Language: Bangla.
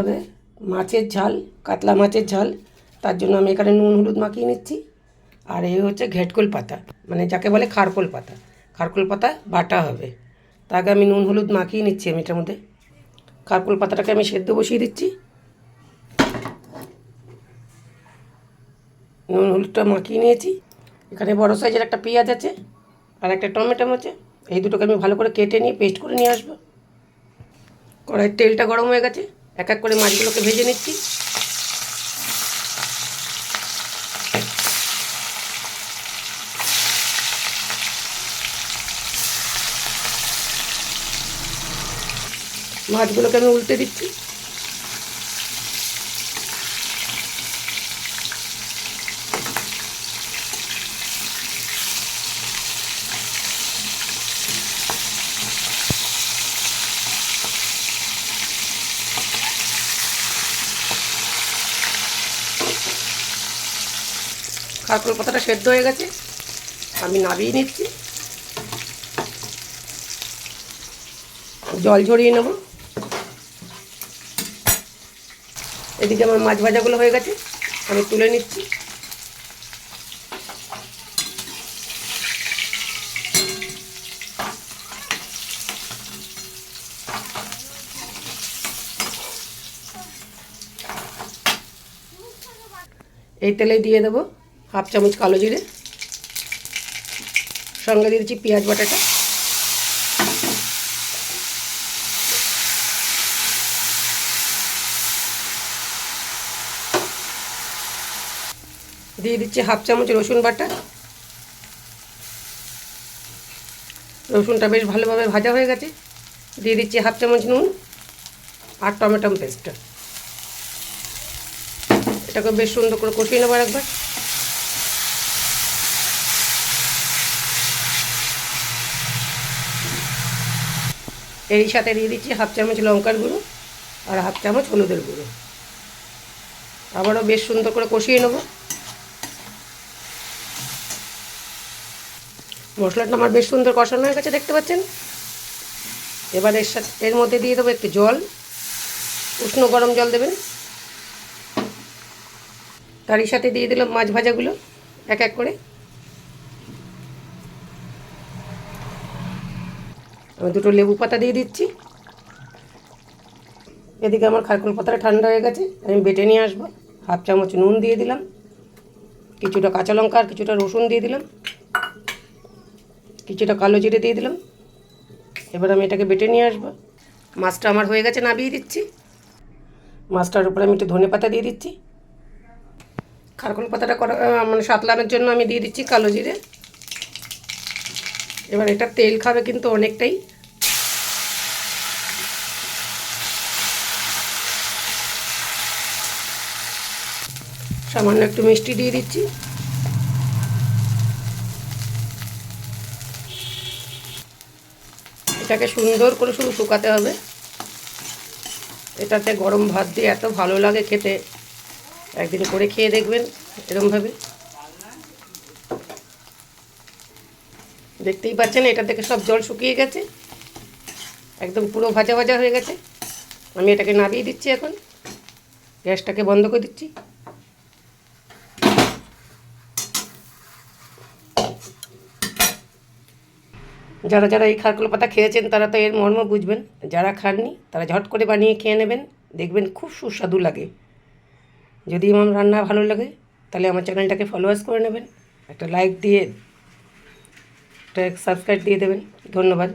তবে মাছের ঝাল, কাতলা মাছের ঝাল, তার জন্য আমি এখানে নুন হলুদ মাখিয়ে নিচ্ছি। আর এই হচ্ছে ঘেটকোল পাতা, মানে যাকে বলে খারকোল পাতা। খারকোল পাতা বাটা হবে, তাকে আমি নুন হলুদ মাখিয়ে নিচ্ছি। আমি এটার মধ্যে খারকোল পাতাটাকে আমি সেদ্ধ বসিয়ে দিচ্ছি। নুন হলুদটা মাখিয়ে নিয়েছি। এখানে বড় সাইজের একটা পেঁয়াজ আছে আর একটা টমেটো আছে। এই দুটোকে আমি ভালো করে কেটে নিয়ে পেস্ট করে নিয়ে আসবো। কড়াইয়ের তেলটা গরম হয়ে গেছে, এক এক করে মাছগুলোকে ভেজে নিচ্ছি। মাছগুলোকে আমি উল্টে দিচ্ছি। খারকোল পাতাটা সেদ্ধ হয়ে গেছে, আমি নামিয়ে নিচ্ছি। জল ঝরিয়ে নেব। এদিকে আমার মাছ ভাজাগুলো হয়ে গেছে, আমি তুলে নিচ্ছি। এই তেলে দিয়ে দেবো হাফ চামচ কালো জিরে, সঙ্গে দিয়ে দিচ্ছি পেঁয়াজ বাটাটা, দিয়ে দিচ্ছি হাফ চামচ রসুন বাটা। রসুনটা বেশ ভালোভাবে ভাজা হয়ে গেছে, দিয়ে দিচ্ছি হাফ চামচ নুন আর টমেটো পেস্টটা। এটাকে বেশ সুন্দর করে কষিয়ে নেবো একবার। এরই সাথে দিয়ে দিচ্ছি হাফ চামচ লঙ্কার গুঁড়ো আর হাফ চামচ হলুদের গুঁড়ো। আবারও বেশ সুন্দর করে কষিয়ে নেব। মশলাটা আমার বেশ সুন্দর কষানো হয়ে গেছে, দেখতে পাচ্ছেন। এবার এর মধ্যে দিয়ে দেবো একটু জল, উষ্ণ গরম জল দেবেন। তারই সাথে দিয়ে দিলাম মাছ ভাজাগুলো এক এক করে। আমি দুটো লেবু পাতা দিয়ে দিচ্ছি। এদিকে আমার খারকোল পাতাটা ঠান্ডা হয়ে গেছে, আমি বেটে নিয়ে আসবো। হাফ চামচ নুন দিয়ে দিলাম, কিছুটা কাঁচা লঙ্কা আর কিছুটা রসুন দিয়ে দিলাম, কিছুটা কালো জিরে দিয়ে দিলাম। এবার আমি এটাকে বেটে নিয়ে আসবো। মাছটা আমার হয়ে গেছে, নামিয়ে দিচ্ছি। মাছটার উপরে আমি একটু ধনে পাতা দিয়ে দিচ্ছি। খারকোল পাতাটা মানে সাতলানোর জন্য আমি দিয়ে দিচ্ছি কালো জিরে। এবার এটা তেল খাবে কিন্তু অনেকটাই। সামান্য একটু মিষ্টি দিয়ে দিচ্ছি। এটাকে সুন্দর করে শুধু শুকাতে হবে। এটাতে গরম ভাত দিয়ে এত ভালো লাগে খেতে, একদিন করে খেয়ে দেখবেন এরমভাবে। দেখতেই পাচ্ছেন এটা থেকে সব জল শুকিয়ে গেছে, একদম পুরো ভাজা ভাজা হয়ে গেছে। আমি এটাকে নামিয়ে দিচ্ছি এখন, গ্যাসটাকে বন্ধ করে দিচ্ছি। যারা যারা এই খারকোল পাতা খেয়েছেন তারা তো এর মর্ম বুঝবেন, যারা খাননি তারা ঝট করে বানিয়ে খেয়ে নেবেন, দেখবেন খুব সুস্বাদু লাগে। যদি আমার রান্না ভালো লাগে তাহলে আমার চ্যানেলটাকে ফলোয়ার্স করে নেবেন, একটা লাইক দিয়ে একটা সাবস্ক্রাইব দিয়ে দেবেন। ধন্যবাদ।